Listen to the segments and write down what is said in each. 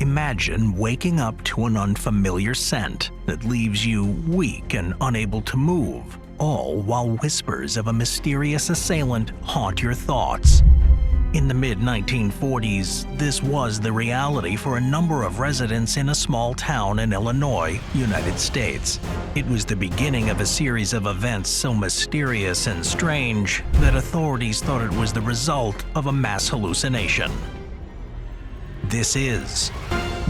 Imagine waking up to an unfamiliar scent that leaves you weak and unable to move, all while whispers of a mysterious assailant haunt your thoughts. In the mid-1940s, this was the reality for a number of residents in a small town in Illinois, United States. It was the beginning of a series of events so mysterious and strange that authorities thought it was the result of a mass hallucination. This is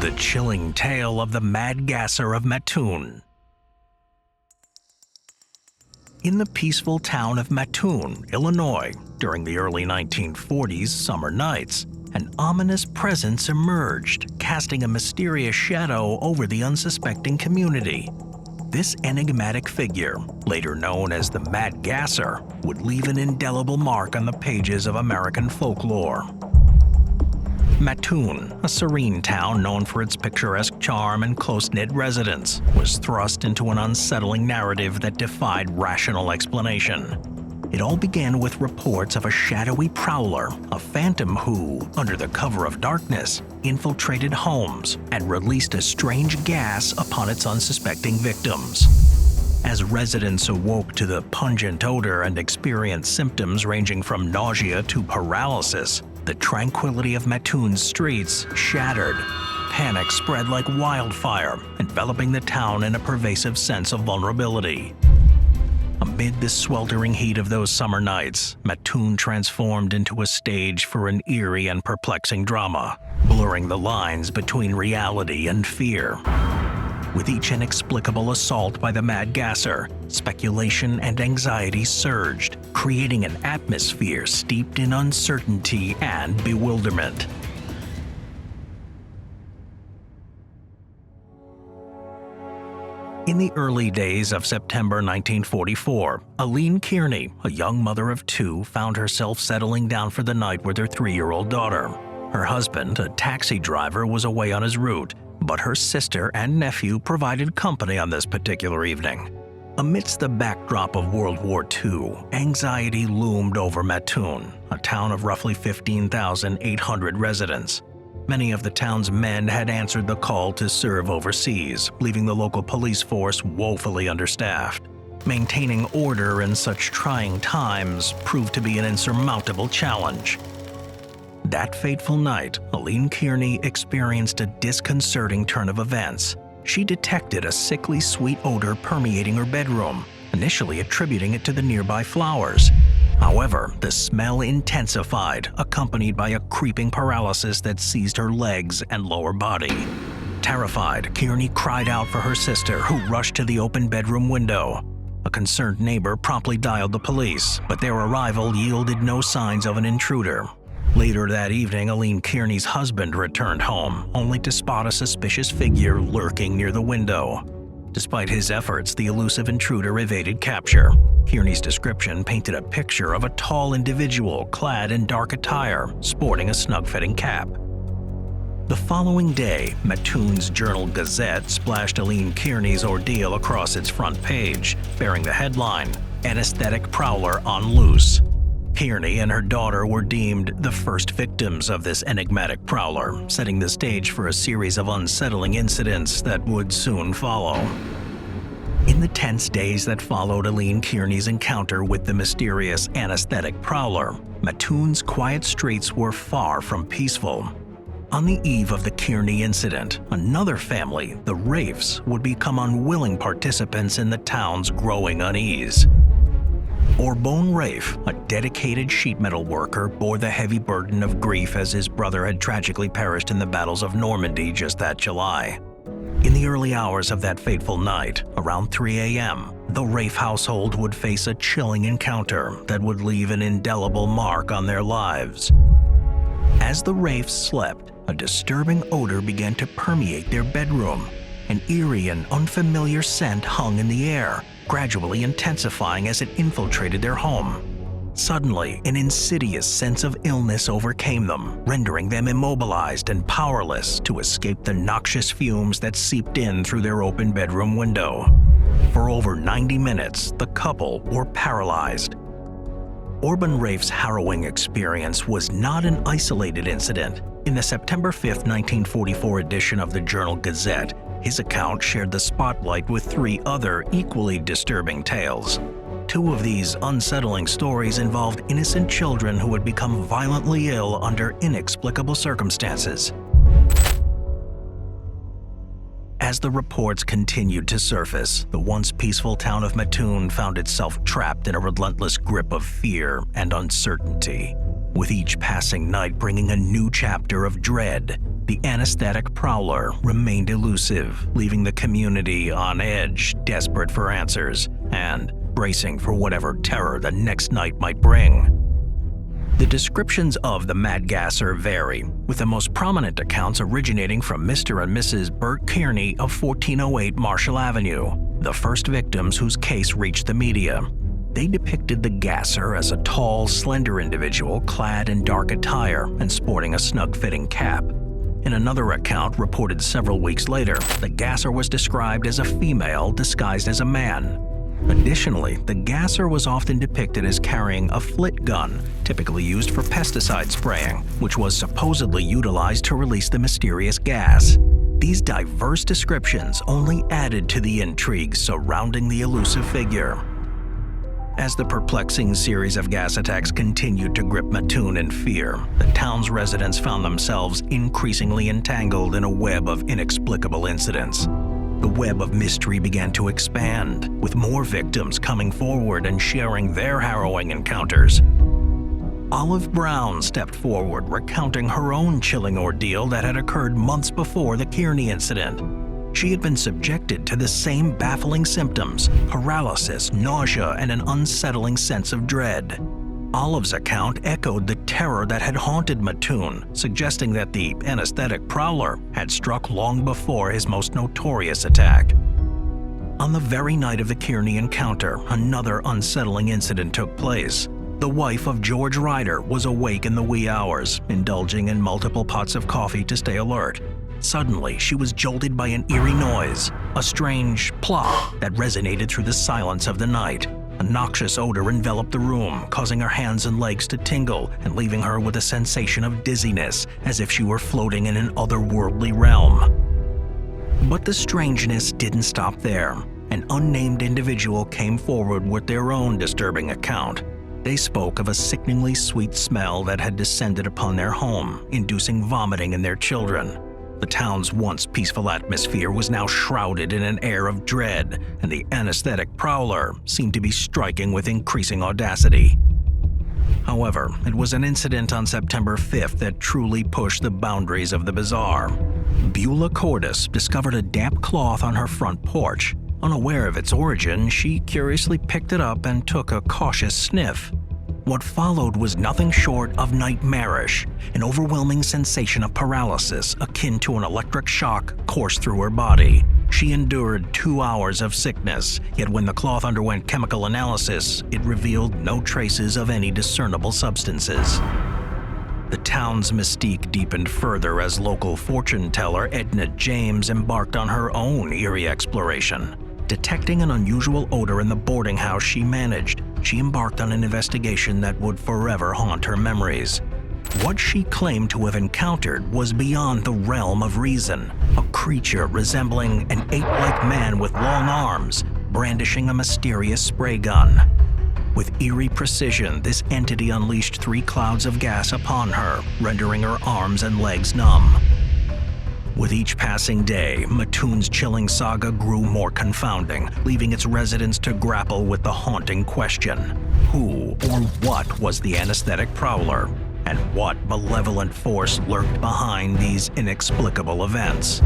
the chilling tale of the Mad Gasser of Mattoon. In the peaceful town of Mattoon, Illinois, during the early 1940s summer nights, an ominous presence emerged, casting a mysterious shadow over the unsuspecting community. This enigmatic figure, later known as the Mad Gasser, would leave an indelible mark on the pages of American folklore. Mattoon, a serene town known for its picturesque charm and close-knit residents, was thrust into an unsettling narrative that defied rational explanation. It all began with reports of a shadowy prowler, a phantom who, under the cover of darkness, infiltrated homes and released a strange gas upon its unsuspecting victims. As residents awoke to the pungent odor and experienced symptoms ranging from nausea to paralysis, the tranquility of Mattoon's streets shattered. Panic spread like wildfire, enveloping the town in a pervasive sense of vulnerability. Amid the sweltering heat of those summer nights, Mattoon transformed into a stage for an eerie and perplexing drama, blurring the lines between reality and fear. With each inexplicable assault by the Mad Gasser, speculation and anxiety surged, creating an atmosphere steeped in uncertainty and bewilderment. In the early days of September 1944, Aline Kearney, a young mother of two, found herself settling down for the night with her 3-year-old daughter. Her husband, a taxi driver, was away on his route, but her sister and nephew provided company on this particular evening. Amidst the backdrop of World War II, anxiety loomed over Mattoon, a town of roughly 15,800 residents. Many of the town's men had answered the call to serve overseas, leaving the local police force woefully understaffed. Maintaining order in such trying times proved to be an insurmountable challenge. That fateful night, Aline Kearney experienced a disconcerting turn of events. She detected a sickly sweet odor permeating her bedroom, initially attributing it to the nearby flowers. However, the smell intensified, accompanied by a creeping paralysis that seized her legs and lower body. Terrified, Kearney cried out for her sister, who rushed to the open bedroom window. A concerned neighbor promptly dialed the police, but their arrival yielded no signs of an intruder. Later that evening, Aline Kearney's husband returned home, only to spot a suspicious figure lurking near the window. Despite his efforts, the elusive intruder evaded capture. Kearney's description painted a picture of a tall individual clad in dark attire, sporting a snug-fitting cap. The following day, Mattoon's Journal-Gazette splashed Aline Kearney's ordeal across its front page, bearing the headline, "Anesthetic Prowler on Loose." Kearney and her daughter were deemed the first victims of this enigmatic prowler, setting the stage for a series of unsettling incidents that would soon follow. In the tense days that followed Aline Kearney's encounter with the mysterious anesthetic prowler, Mattoon's quiet streets were far from peaceful. On the eve of the Kearney incident, another family, the Rafes, would become unwilling participants in the town's growing unease. Orbone Rafe, a dedicated sheet metal worker, bore the heavy burden of grief as his brother had tragically perished in the battles of Normandy just that July. In the early hours of that fateful night, around 3 a.m., the Rafe household would face a chilling encounter that would leave an indelible mark on their lives. As the Rafes slept, a disturbing odor began to permeate their bedroom. An eerie and unfamiliar scent hung in the air, gradually intensifying as it infiltrated their home. Suddenly, an insidious sense of illness overcame them, rendering them immobilized and powerless to escape the noxious fumes that seeped in through their open bedroom window. For over 90 minutes, the couple were paralyzed. Orban Rafe's harrowing experience was not an isolated incident. In the September 5, 1944 edition of the Journal Gazette, his account shared the spotlight with 3 other equally disturbing tales. 2 of these unsettling stories involved innocent children who had become violently ill under inexplicable circumstances. As the reports continued to surface, the once peaceful town of Mattoon found itself trapped in a relentless grip of fear and uncertainty. With each passing night bringing a new chapter of dread, the anesthetic prowler remained elusive, leaving the community on edge, desperate for answers, and bracing for whatever terror the next night might bring. The descriptions of the Mad Gasser vary, with the most prominent accounts originating from Mr. and Mrs. Bert Kearney of 1408 Marshall Avenue, the first victims whose case reached the media. They depicted the Gasser as a tall, slender individual clad in dark attire and sporting a snug-fitting cap. In another account reported several weeks later, the Gasser was described as a female disguised as a man. Additionally, the Gasser was often depicted as carrying a flit gun, typically used for pesticide spraying, which was supposedly utilized to release the mysterious gas. These diverse descriptions only added to the intrigue surrounding the elusive figure. As the perplexing series of gas attacks continued to grip Mattoon in fear, the town's residents found themselves increasingly entangled in a web of inexplicable incidents. The web of mystery began to expand, with more victims coming forward and sharing their harrowing encounters. Olive Brown stepped forward, recounting her own chilling ordeal that had occurred months before the Kearney incident. She had been subjected to the same baffling symptoms: paralysis, nausea, and an unsettling sense of dread. Olive's account echoed the terror that had haunted Mattoon, suggesting that the anesthetic prowler had struck long before his most notorious attack. On the very night of the Kearney encounter, another unsettling incident took place. The wife of George Ryder was awake in the wee hours, indulging in multiple pots of coffee to stay alert. Suddenly, she was jolted by an eerie noise, a strange plop that resonated through the silence of the night. A noxious odor enveloped the room, causing her hands and legs to tingle and leaving her with a sensation of dizziness, as if she were floating in an otherworldly realm. But the strangeness didn't stop there. An unnamed individual came forward with their own disturbing account. They spoke of a sickeningly sweet smell that had descended upon their home, inducing vomiting in their children. The town's once peaceful atmosphere was now shrouded in an air of dread, and the anesthetic prowler seemed to be striking with increasing audacity. However, it was an incident on September 5th that truly pushed the boundaries of the bizarre. Beulah Cordes discovered a damp cloth on her front porch. Unaware of its origin, she curiously picked it up and took a cautious sniff. What followed was nothing short of nightmarish. An overwhelming sensation of paralysis, akin to an electric shock, coursed through her body. She endured 2 hours of sickness, yet when the cloth underwent chemical analysis, it revealed no traces of any discernible substances. The town's mystique deepened further as local fortune teller Edna James embarked on her own eerie exploration. Detecting an unusual odor in the boarding house she managed, she embarked on an investigation that would forever haunt her memories. What she claimed to have encountered was beyond the realm of reason. A creature resembling an ape-like man with long arms, brandishing a mysterious spray gun. With eerie precision, this entity unleashed 3 clouds of gas upon her, rendering her arms and legs numb. With each passing day, Mattoon's chilling saga grew more confounding, leaving its residents to grapple with the haunting question: who or what was the anesthetic prowler, and what malevolent force lurked behind these inexplicable events?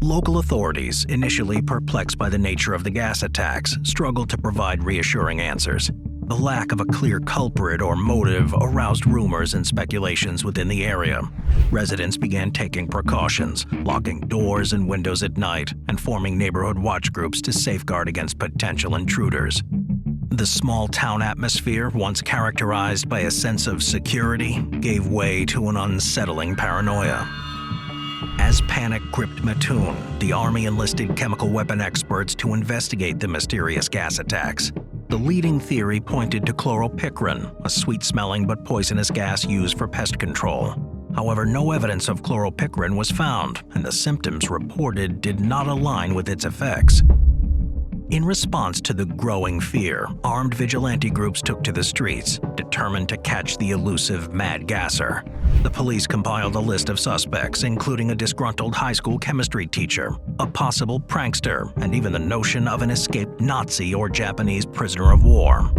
Local authorities, initially perplexed by the nature of the gas attacks, struggled to provide reassuring answers. The lack of a clear culprit or motive aroused rumors and speculations within the area. Residents began taking precautions, locking doors and windows at night, and forming neighborhood watch groups to safeguard against potential intruders. The small town atmosphere, once characterized by a sense of security, gave way to an unsettling paranoia. As panic gripped Mattoon, the Army enlisted chemical weapon experts to investigate the mysterious gas attacks. The leading theory pointed to chloropicrin, a sweet-smelling but poisonous gas used for pest control. However, no evidence of chloropicrin was found, and the symptoms reported did not align with its effects. In response to the growing fear, armed vigilante groups took to the streets, determined to catch the elusive Mad Gasser. The police compiled a list of suspects, including a disgruntled high school chemistry teacher, a possible prankster, and even the notion of an escaped Nazi or Japanese prisoner of war.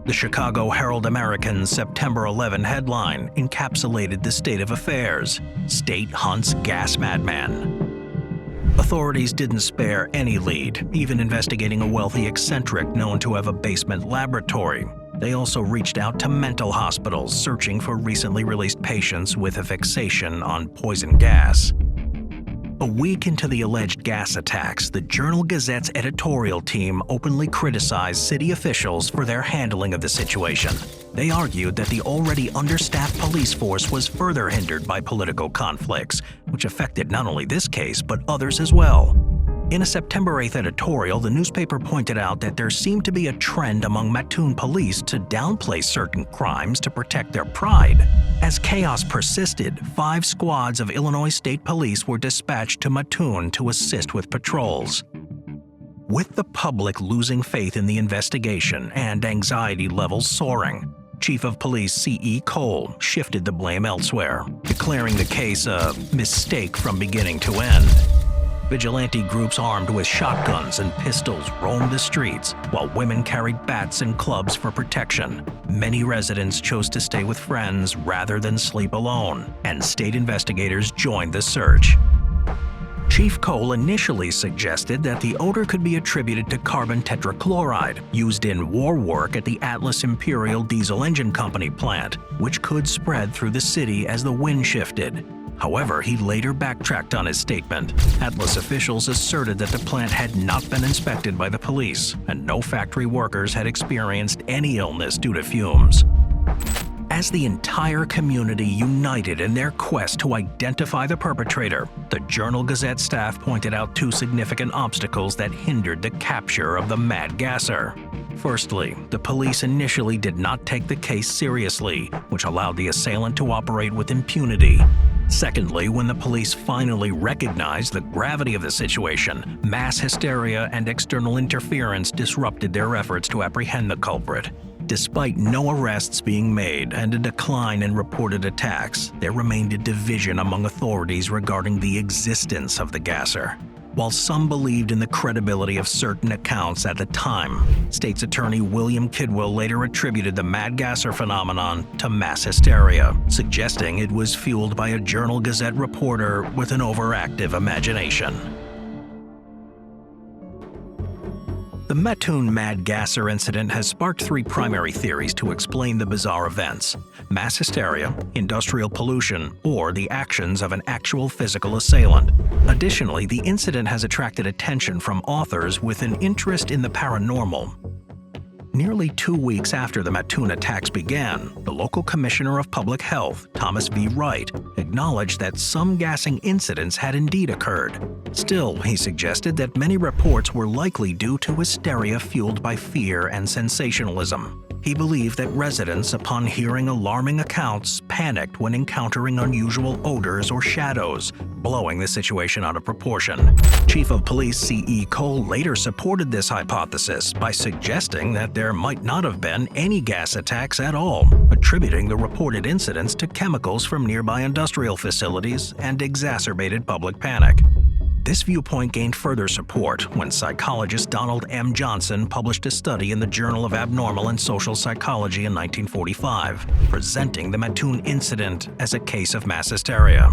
The Chicago Herald-American's September 11 headline encapsulated the state of affairs: "State hunts gas madman." Authorities didn't spare any lead, even investigating a wealthy eccentric known to have a basement laboratory. They also reached out to mental hospitals searching for recently released patients with a fixation on poison gas. A week into the alleged gas attacks, the Journal-Gazette's editorial team openly criticized city officials for their handling of the situation. They argued that the already understaffed police force was further hindered by political conflicts, which affected not only this case but others as well. In a September 8th editorial, the newspaper pointed out that there seemed to be a trend among Mattoon police to downplay certain crimes to protect their pride. As chaos persisted, 5 squads of Illinois State Police were dispatched to Mattoon to assist with patrols. With the public losing faith in the investigation and anxiety levels soaring, Chief of Police C.E. Cole shifted the blame elsewhere, declaring the case a mistake from beginning to end. Vigilante groups armed with shotguns and pistols roamed the streets, while women carried bats and clubs for protection. Many residents chose to stay with friends rather than sleep alone, and state investigators joined the search. Chief Cole initially suggested that the odor could be attributed to carbon tetrachloride, used in war work at the Atlas Imperial Diesel Engine Company plant, which could spread through the city as the wind shifted. However, he later backtracked on his statement. Atlas officials asserted that the plant had not been inspected by the police, and no factory workers had experienced any illness due to fumes. As the entire community united in their quest to identify the perpetrator, the Journal-Gazette staff pointed out 2 significant obstacles that hindered the capture of the Mad Gasser. Firstly, the police initially did not take the case seriously, which allowed the assailant to operate with impunity. Secondly, when the police finally recognized the gravity of the situation, mass hysteria and external interference disrupted their efforts to apprehend the culprit. Despite no arrests being made and a decline in reported attacks, there remained a division among authorities regarding the existence of the gasser. While some believed in the credibility of certain accounts at the time, State's Attorney William Kidwell later attributed the Mad Gasser phenomenon to mass hysteria, suggesting it was fueled by a Journal-Gazette reporter with an overactive imagination. The Mattoon Mad Gasser incident has sparked 3 primary theories to explain the bizarre events: mass hysteria, industrial pollution, or the actions of an actual physical assailant. Additionally, the incident has attracted attention from authors with an interest in the paranormal. Nearly 2 weeks after the Mattoon attacks began, the local commissioner of public health, Thomas V. Wright, acknowledged that some gassing incidents had indeed occurred. Still, he suggested that many reports were likely due to hysteria fueled by fear and sensationalism. He believed that residents, upon hearing alarming accounts, panicked when encountering unusual odors or shadows, blowing the situation out of proportion. Chief of Police C.E. Cole later supported this hypothesis by suggesting that there might not have been any gas attacks at all, attributing the reported incidents to chemicals from nearby industrial facilities and exacerbated public panic. This viewpoint gained further support when psychologist Donald M. Johnson published a study in the Journal of Abnormal and Social Psychology in 1945, presenting the Mattoon incident as a case of mass hysteria.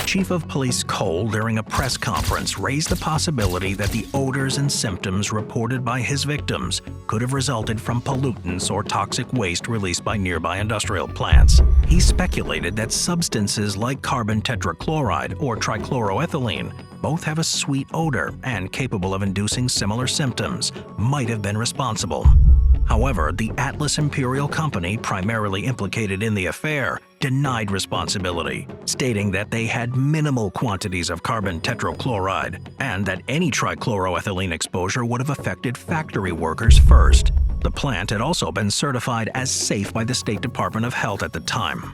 Chief of Police Cole, during a press conference, raised the possibility that the odors and symptoms reported by his victims could have resulted from pollutants or toxic waste released by nearby industrial plants. He speculated that substances like carbon tetrachloride or trichloroethylene, both have a sweet odor and capable of inducing similar symptoms, might have been responsible. However, the Atlas Imperial Company, primarily implicated in the affair, denied responsibility, stating that they had minimal quantities of carbon tetrachloride and that any trichloroethylene exposure would have affected factory workers first. The plant had also been certified as safe by the State Department of Health at the time.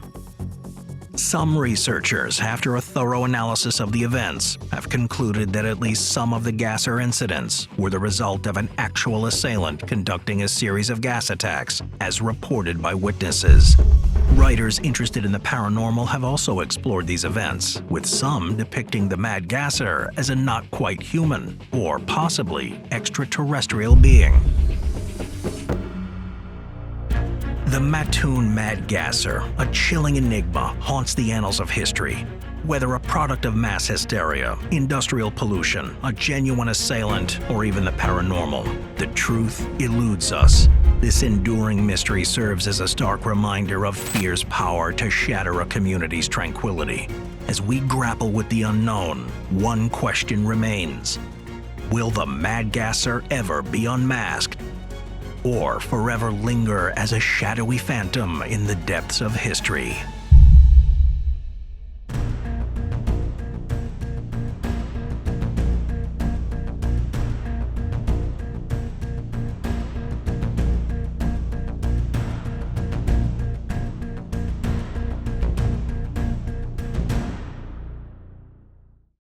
Some researchers, after a thorough analysis of the events, have concluded that at least some of the Gasser incidents were the result of an actual assailant conducting a series of gas attacks, as reported by witnesses. Writers interested in the paranormal have also explored these events, with some depicting the Mad Gasser as a not quite human, or possibly extraterrestrial being. The Mattoon Mad Gasser, a chilling enigma, haunts the annals of history. Whether a product of mass hysteria, industrial pollution, a genuine assailant, or even the paranormal, the truth eludes us. This enduring mystery serves as a stark reminder of fear's power to shatter a community's tranquility. As we grapple with the unknown, one question remains: will the Mad Gasser ever be unmasked, or forever linger as a shadowy phantom in the depths of history?